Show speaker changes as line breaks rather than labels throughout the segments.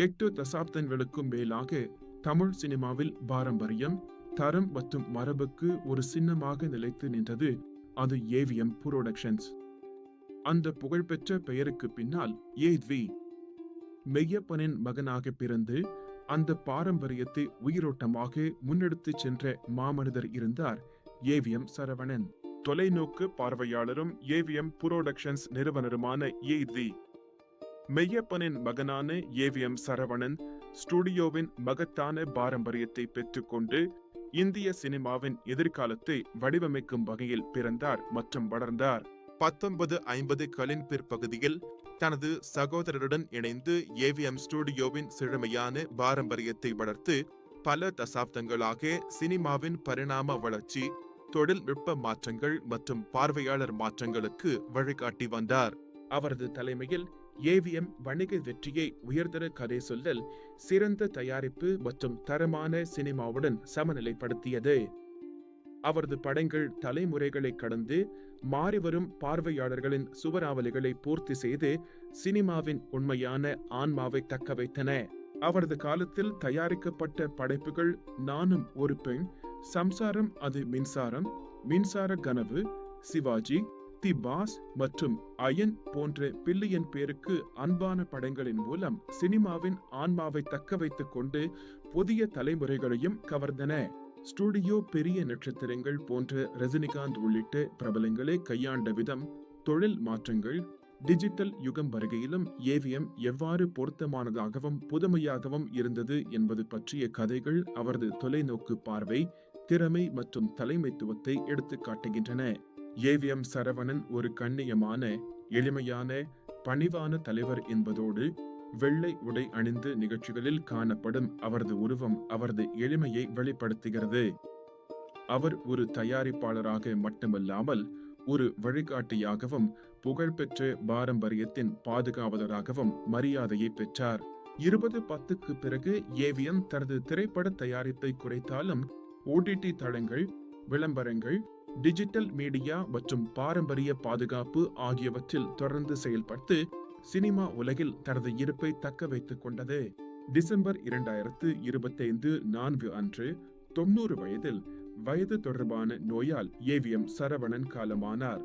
8 தசாப்தங்களுக்கும் மேலாக தமிழ் சினிமாவில் பாரம்பரியம், தரம் மற்றும் மரபுக்கு ஒரு சின்னமாக நிலைத்து நின்றது அது ஏவிஎம் புரோடக்ஷன்ஸ். அந்த புகழ்பெற்ற பெயருக்கு பின்னால் ஏவி மெய்யப்பனின் மகனாக பிறந்து அந்த பாரம்பரியத்தை உயிரோட்டமாக முன்னெடுத்துச் சென்ற மாமனிதர் இருந்தார் ஏவிஎம் சரவணன். தொலைநோக்கு பார்வையாளரும் ஏவிஎம் புரோடக்ஷன்ஸ் நிறுவனருமான ஏவி மெய்யப்பனின் மகனான ஏவிஎம் சரவணன் ஸ்டுடியோவின் மகத்தான பாரம்பரியத்தை பெற்றுக்கொண்டு இந்திய சினிமாவின் எதிர்காலத்தை வடிவமைக்கும் வகையில் பிறந்தார் மற்றும் வளர்ந்தார். 1950களின் பிற்பகுதியில் தனது சகோதரருடன் இணைந்து ஏவிஎம் ஸ்டுடியோவின் செழுமையான பாரம்பரியத்தை வளர்த்து பல தசாப்தங்களாக சினிமாவின் பரிணாம வளர்ச்சி, தொழில்நுட்ப மாற்றங்கள் மற்றும் பார்வையாளர் மாற்றங்களுக்கு வழிகாட்டி வந்தார். அவரது தலைமையில் ஏவிஎம் வணிக வெற்றியை உயர்தர கதை சொல்லல், சிறந்த தயாரிப்பு மற்றும் தரமான சினிமாவுடன் சமநிலைப்படுத்தியது. அவரது படங்கள் தலைமுறைகளை கடந்து மாறிவரும் பார்வையாளர்களின் சுவராவலிகளை பூர்த்தி செய்து சினிமாவின் உண்மையான ஆன்மாவை தக்க வைத்தன. அவரது காலத்தில் தயாரிக்கப்பட்ட படைப்புகள் நானும் ஒரு பெண், சம்சாரம் அது மின்சாரம், மின்சார கனவு, சிவாஜி, தி பாஸ் மற்றும் அயன் போன்ற பில்லியன் பேருக்கு அன்பான படங்களின் மூலம் சினிமாவின் ஆன்மாவை தக்க வைத்துக் கொண்டு புதிய தலைமுறைகளையும் கவர்ந்தன. ஸ்டுடியோ பெரிய நட்சத்திரங்கள் போன்ற ரஜினிகாந்த் உள்ளிட்ட பிரபலங்களை கையாண்ட விதம், தொழில் மாற்றங்கள், டிஜிட்டல் யுகம் வருகையிலும் ஏவிஎம் எவ்வாறு பொருத்தமானதாகவும் புதுமையாகவும் இருந்தது என்பது பற்றிய கதைகள் அவரது தொலைநோக்கு பார்வை, திறமை மற்றும் தலைமைத்துவத்தை எடுத்து காட்டுகின்றன. ஏவிஎம் சரவணன் ஒரு கண்ணியமான, எளிமையான, பணிவான தலைவர் என்பதோடு வெள்ளை உடை அணிந்து நிகழ்ச்சிகளில் காணப்படும் அவரது உருவம் அவரது எளிமையை வெளிப்படுத்துகிறது. அவர் ஒரு தயாரிப்பாளராக மட்டுமல்லாமல் ஒரு வழிகாட்டியாகவும் புகழ்பெற்ற பாரம்பரியத்தின் பாதுகாவலராகவும் மரியாதையை பெற்றார். 2010க்கு பிறகு ஏவிஎம் தனது திரைப்பட தயாரிப்பை குறைத்தாலும் ஓடிடி தளங்கள், விளம்பரங்கள், டிஜிட்டல் மீடியா மற்றும் பாரம்பரிய பாதுகாப்பு ஆகியவற்றில் தொடர்ந்து செயல்பட்டு சினிமா உலகில் தனது இருப்பை தக்க வைத்துக் கொண்டது. டிசம்பர் 2025 அன்று 90 வயதில் வயது தொடர்பான நோயால் ஏவிஎம் சரவணன் காலமானார்.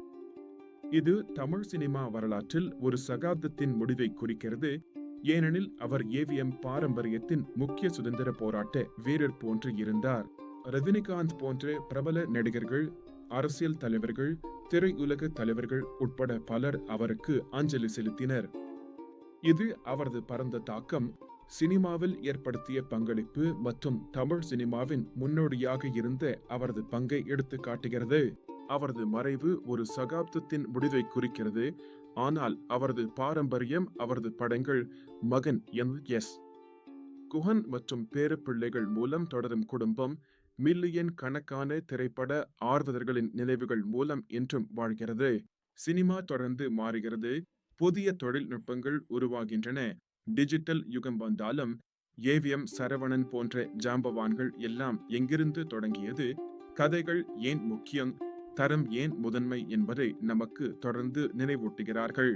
இது தமிழ் சினிமா வரலாற்றில் ஒரு சகாப்தத்தின் முடிவை குறிக்கிறது. ஏனெனில் அவர் ஏவிஎம் பாரம்பரியத்தின் முக்கிய சுதந்திர போராட்ட வீரர் போன்று இருந்தார். ரஜினிகாந்த் போன்ற பிரபல நடிகர்கள், அரசியல் தலைவர்கள், திரையுலக தலைவர்கள் உட்பட பலர் அவருக்கு அஞ்சலி செலுத்தினர். இது அவரது பரந்த தாக்கம், சினிமாவில் ஏற்படுத்திய பங்களிப்பு மற்றும் தமிழ் சினிமாவின் முன்னோடியாக இருந்த அவரது பங்கை எடுத்து காட்டுகிறது. அவரது மறைவு ஒரு சகாப்தத்தின் முடிவை குறிக்கிறது. ஆனால் அவரது பாரம்பரியம், அவரது படங்கள், மகன் எஸ். குஹன் மற்றும் பேரப்பிள்ளைகள் மூலம் தொடரும் குடும்பம், மில்லியன் கணக்கான திரைப்பட ஆர்வலர்களின் நினைவுகள் மூலம் இன்றும் வாழ்கிறது. சினிமா தொடர்ந்து மாறுகிறது. புதிய தொழில்நுட்பங்கள் உருவாகின்றன. டிஜிட்டல் யுகம் வந்தாலும் ஏவிஎம் சரவணன் போன்ற ஜாம்பவான்கள் எல்லாம் எங்கிருந்து தொடங்கியது, கதைகள் ஏன் முக்கியம், தரம் ஏன் முதன்மை என்பதை நமக்கு தொடர்ந்து நினைவூட்டுகிறார்கள்.